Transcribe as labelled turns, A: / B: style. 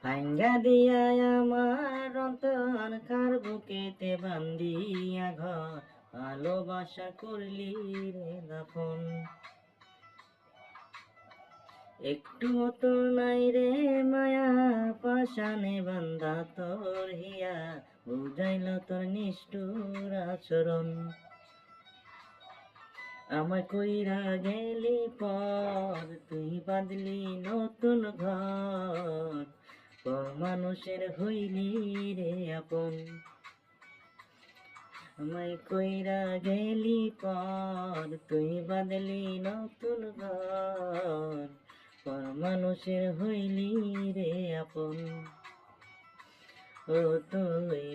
A: ভাঙ্গা দিয়া আমার অন্তর কার বুকেতে বান্দিয়া ঘর ভালোবাসা করলি রে দাফন। একটু তো নাই রে মায়া পাশানে বান্ধা তোর হিয়া বুঝাইল তোর নিষ্ঠুর আচরণ। আমায় কইরা গেলি পর তুই বাঁধলি নতুন ঘর পর মানুষের হইলি রে আপন। আমায় কইরা গেলি পর তুই বাঁধলি নতুন ঘর পর মানুষের হইলি রে আপন। ও তুই